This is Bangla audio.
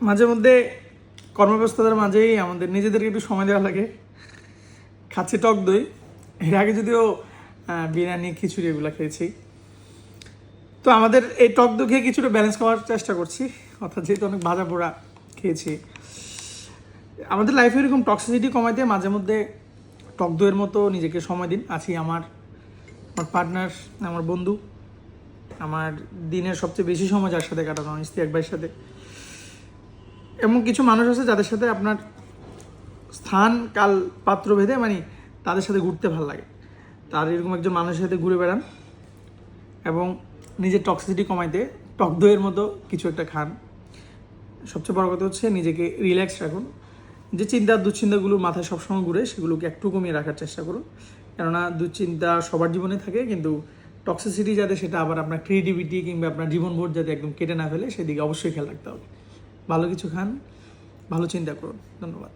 মাঝে মধ্যে কর্মব্যস্ততার মাঝেই আমাদের নিজেদেরকে একটু সময় দেওয়া লাগে। খাচ্ছি টক দই, এর আগে যদিও বিরিয়ানি খিচুড়ি এগুলো খেয়েছি। তো আমাদের এই টক দই খেয়ে কিছুটা ব্যালেন্স করার চেষ্টা করছি, অর্থাৎ যেহেতু অনেক ভাজা পোড়া খেয়েছি। আমাদের লাইফে এরকম টক্সিসিটি কমাইতে মাঝে মধ্যে টক দইয়ের মতো নিজেকে সময় দিন। আছি আমার পার্টনার, আমার বন্ধু, আমার দিনের সবচেয়ে বেশি সময় যার সাথে কাটানো, স্ত্রী এক ভাইয়ের সাথে। এমন কিছু মানুষ আছে যাদের সাথে আপনার স্থান কাল পাত্র ভেদে তাদের সাথে ঘুরতে ভালো লাগে। তার এরকম একজন মানুষের সাথে ঘুরে বেড়ান এবং নিজের টক্সিসিটি কমাইতে টক দইয়ের মতো কিছু একটা খান। সবচেয়ে বড় কথা হচ্ছে নিজেকে রিল্যাক্স রাখুন। যে চিন্তা দুশ্চিন্তাগুলো মাথায় সবসময় ঘুরে সেগুলোকে একটু কমিয়ে রাখার চেষ্টা করুন, কেননা দুশ্চিন্তা সবার জীবনে থাকে, কিন্তু টক্সিসিটি যাতে সেটা আবার আপনার ক্রিয়েটিভিটি কিংবা আপনার জীবনভর যাতে একদম কেটে না ফেলে সেদিকে অবশ্যই খেয়াল রাখতে হবে। ভালো কিছু খান, ভালো চিন্তা করুন। ধন্যবাদ।